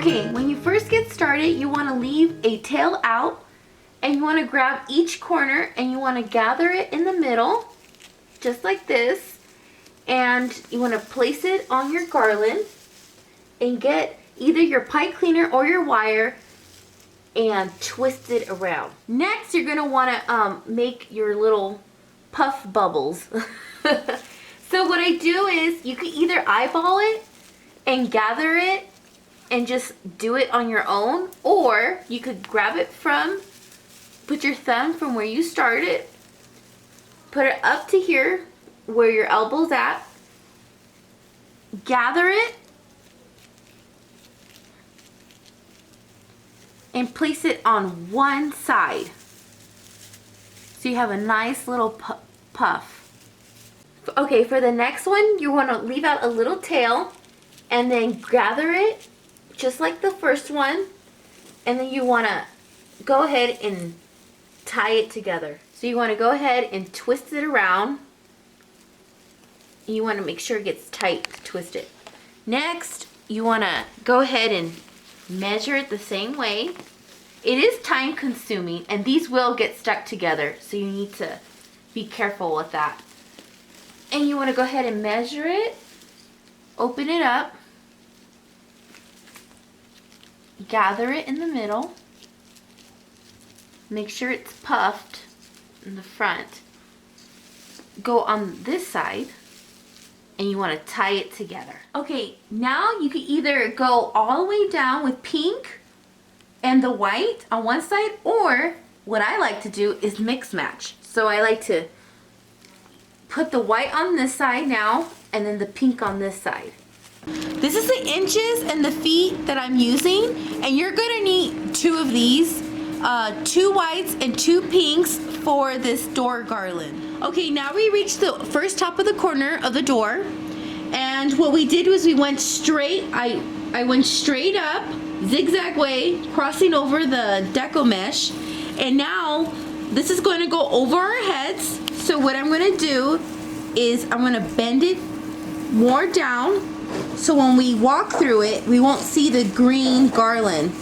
Okay, when you first get started, you want to leave a tail out, and you want to grab each corner and you want to gather it in the middle, just like this, and you want to place it on your garland and get either your pipe cleaner or your wire and twist it around. Next, you're going to want to make your little puff bubbles. So what I do is you can either eyeball it and gather it and just do it on your own, or you could grab it put your thumb from where you started, put it up to here where your elbow's at, gather it, and place it on one side. So you have a nice little puff. Okay, for the next one, you want to leave out a little tail and then gather it just like the first one, and then you want to go ahead and tie it together. So you want to go ahead and twist it around. You want to make sure it gets tight twisted. Next, you want to go ahead and measure it the same way. It is time consuming and these will get stuck together, so you need to be careful with that. And you want to go ahead and measure it, open it up, gather it in the middle, make sure it's puffed in the front, go on this side, and you want to tie it together. Okay, now you can either go all the way down with pink and the white on one side, or what I like to do is mix match. So I like to put the white on this side now and then the pink on this side. This is the inches and the feet that I'm using, and you're gonna need 2 of these, 2 whites and 2 pinks for this door garland. Okay, now we reached the first top of the corner of the door, and what we did was we went straight, I went straight up, zigzag way, crossing over the Deco Mesh, and now this is going to go over our heads. So what I'm going to do is I'm going to bend it more down, so when we walk through it, we won't see the green garland.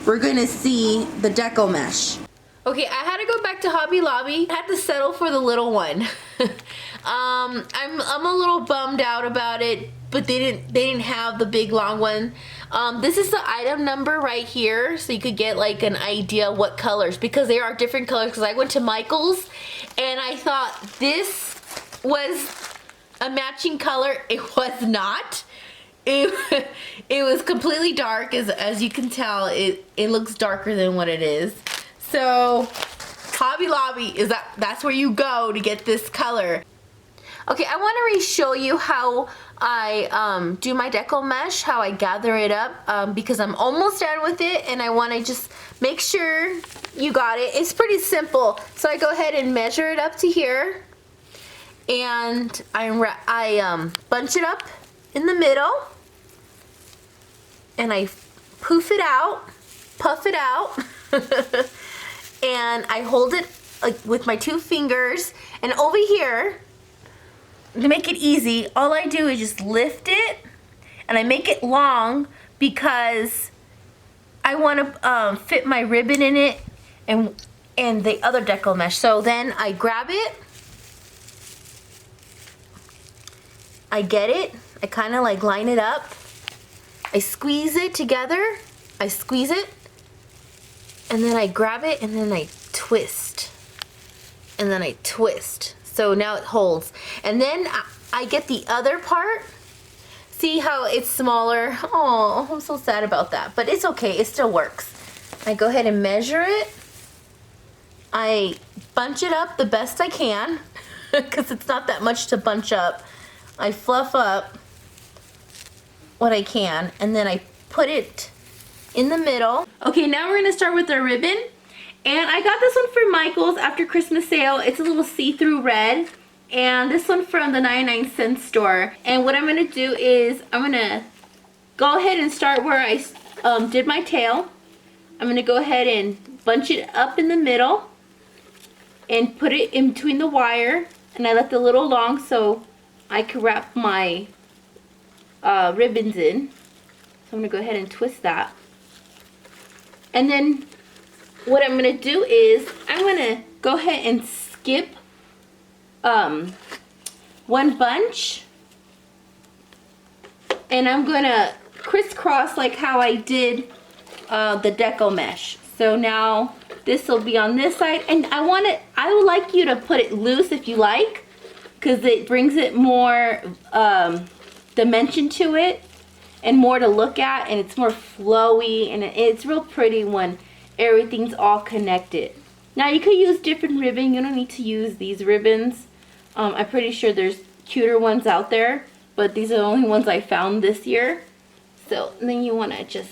We're going to see the Deco Mesh. Okay, I had to go back to Hobby Lobby. I had to settle for the little one. I'm a little bummed out about it, but they didn't have the big long one. This is the item number right here, so you could get like an idea what colors, because there are different colors. Because I went to Michael's and I thought this was a matching color. It was not. It was completely dark, as you can tell. It looks darker than what it is. So Hobby Lobby that's where you go to get this color. Okay, I want to show you how I do my Deco Mesh, how I gather it up, because I'm almost done with it and I want to just make sure you got it. It's pretty simple. So I go ahead and measure it up to here, and I bunch it up in the middle, and I puff it out, and I hold it with my 2 fingers, and over here, to make it easy, all I do is just lift it, and I make it long because I want to fit my ribbon in it and the other Deco Mesh. So then I grab it, I get it, I kind of like line it up, I squeeze it together, I squeeze it, and then I grab it, and then I twist, and then I twist. So now it holds. And then I get the other part. See how it's smaller? Oh, I'm so sad about that. But it's okay, it still works. I go ahead and measure it. I bunch it up the best I can, because it's not that much to bunch up. I fluff up what I can, and then I put it in the middle. Okay, now we're gonna start with our ribbon. And I got this one from Michael's after Christmas sale. It's a little see-through red. And this one from the 99-cent store. And what I'm going to do is I'm going to go ahead and start where I did my tail. I'm going to go ahead and bunch it up in the middle and put it in between the wire. And I left it a little long so I could wrap my ribbons in. So I'm gonna go ahead and twist that. And then what I'm gonna do is I'm gonna go ahead and skip one bunch, and I'm gonna crisscross like how I did the Deco Mesh. So now this will be on this side, and I would like you to put it loose if you like, because it brings it more dimension to it and more to look at, and it's more flowy, and it's real pretty when everything's all connected. Now you could use different ribbon. You don't need to use these ribbons. I'm pretty sure there's cuter ones out there, but these are the only ones I found this year. So then you want to just,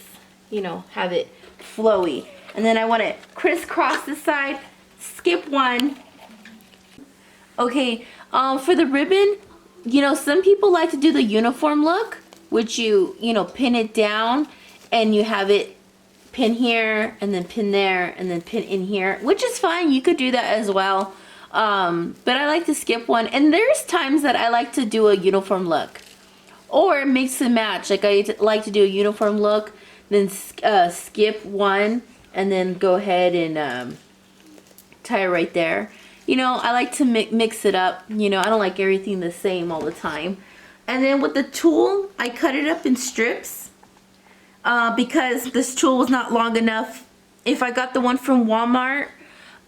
you know, have it flowy. And then I want to crisscross this side, skip one. Okay, for the ribbon, you know, some people like to do the uniform look, which you know, pin it down and you have it pin here and then pin there and then pin in here, which is fine. You could do that as well. But I like to skip one, and there's times that I like to do a uniform look or mix and match. Like I like to do a uniform look, then skip one, and then go ahead and tie it right there. You know, I like to mix it up. You know, I don't like everything the same all the time. And then with the tool, I cut it up in strips because this tool was not long enough. If I got the one from Walmart,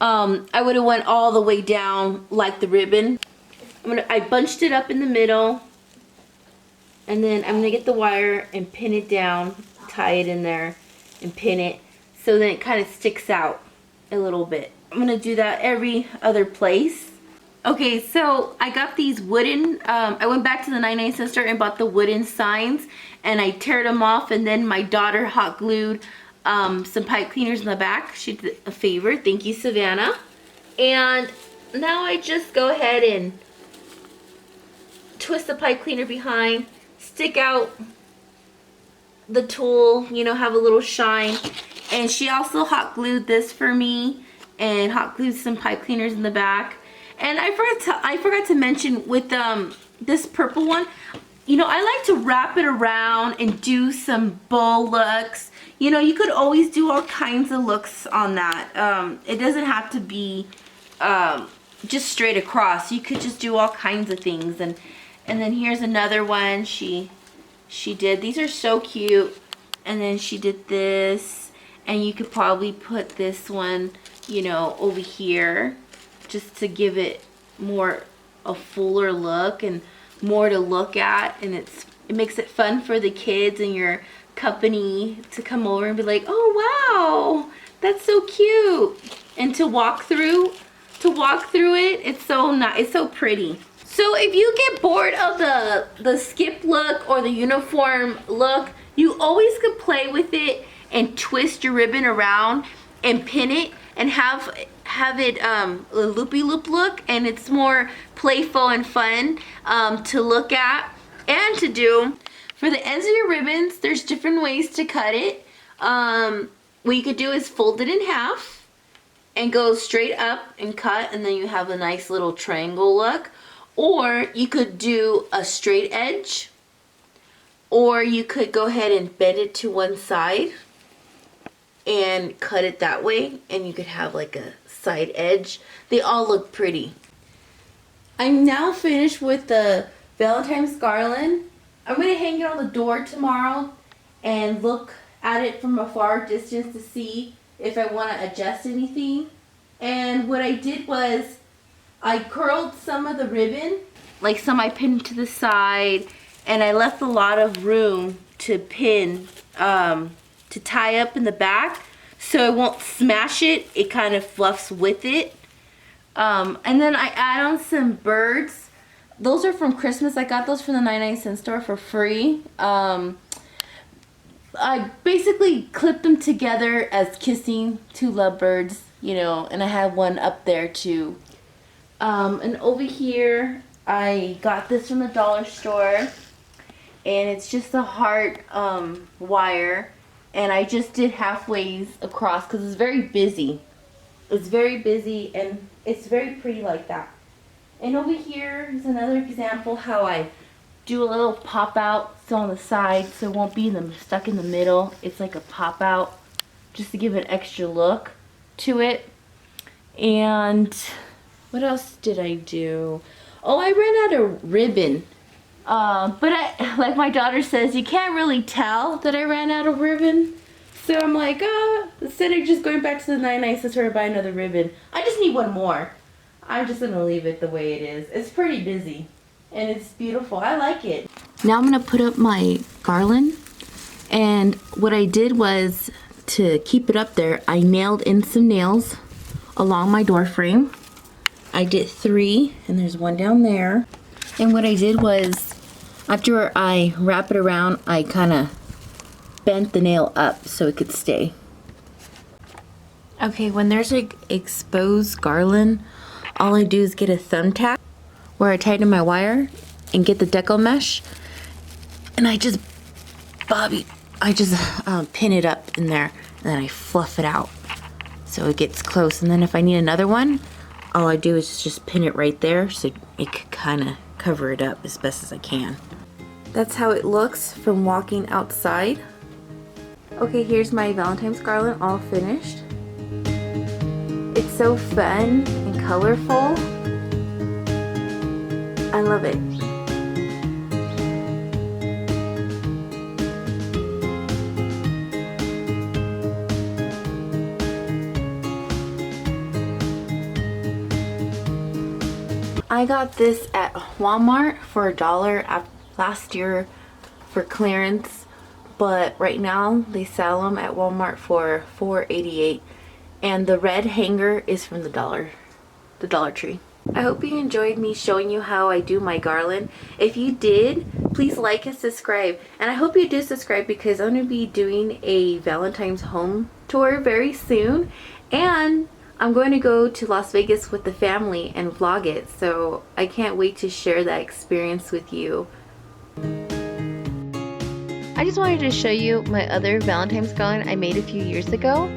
I would have went all the way down like the ribbon. I bunched it up in the middle, and then I'm gonna get the wire and pin it down, tie it in there, and pin it so then it kind of sticks out a little bit. I'm gonna do that every other place. Okay, so I got these wooden, I went back to the 99-cent store and bought the wooden signs, and I teared them off, and then my daughter hot glued some pipe cleaners in the back. She did a favor. Thank you, Savannah. And now I just go ahead and twist the pipe cleaner behind, stick out the tool, you know, have a little shine. And she also hot glued this for me and hot glued some pipe cleaners in the back. And I forgot to mention with this purple one, you know, I like to wrap it around and do some bow looks. You know, you could always do all kinds of looks on that. It doesn't have to be just straight across. You could just do all kinds of things. And then here's another one she did. These are so cute. And then she did this. And you could probably put this one, you know, over here, just to give it more a fuller look and more to look at, and it makes it fun for the kids and your company to come over and be like, oh wow, that's so cute, and to walk through it. It's so nice, it's so pretty. So if you get bored of the skip look or the uniform look, you always could play with it and twist your ribbon around and pin it and have it a loopy-loop look, and it's more playful and fun to look at and to do. For the ends of your ribbons, there's different ways to cut it. What you could do is fold it in half and go straight up and cut, and then you have a nice little triangle look. Or you could do a straight edge, or you could go ahead and bend it to one side and cut it that way, and you could have like a side edge. They all look pretty. I'm now finished with the Valentine's garland. I'm going to hang it on the door tomorrow and look at it from a far distance to see if I want to adjust anything. And what I did was I curled some of the ribbon, like some I pinned to the side, and I left a lot of room to pin, to tie up in the back, so it won't smash it. It kind of fluffs with it. And then I add on some birds. Those are from Christmas. I got those from the 99-cent store for free. I basically clipped them together as kissing two lovebirds, you know, and I have one up there too. And over here, I got this from the dollar store, and it's just a heart wire, and I just did halfways across because it's very busy. It's very busy, and it's very pretty like that. And over here is another example how I do a little pop out so on the side so it won't be stuck in the middle. It's like a pop out just to give an extra look to it. And what else did I do? Oh, I ran out of ribbon. But like my daughter says, you can't really tell that I ran out of ribbon. So I'm like, instead of just going back to the 99 cents store to buy another ribbon, I just need one more. I'm just gonna leave it the way it is. It's pretty busy and it's beautiful. I like it. Now I'm gonna put up my garland, and what I did was, to keep it up there, I nailed in some nails along my door frame. I did 3, and there's one down there. And what I did was, after I wrap it around, I kind of bent the nail up so it could stay. Okay, when there's an exposed garland, all I do is get a thumbtack where I tighten my wire and get the Deco Mesh, and I just pin it up in there, and then I fluff it out so it gets close. And then if I need another one, all I do is just pin it right there so it can kind of cover it up as best as I can. That's how it looks from walking outside. Okay, here's my Valentine's garland all finished. It's so fun and colorful. I love it. I got this at Walmart for $1 last year for clearance, but right now they sell them at Walmart for $4.88, and the red hanger is from the Dollar Tree. I hope you enjoyed me showing you how I do my garland. If you did, please like and subscribe, and I hope you do subscribe because I'm going to be doing a Valentine's home tour very soon, and I'm going to go to Las Vegas with the family and vlog it, so I can't wait to share that experience with you. I just wanted to show you my other Valentine's garland I made a few years ago.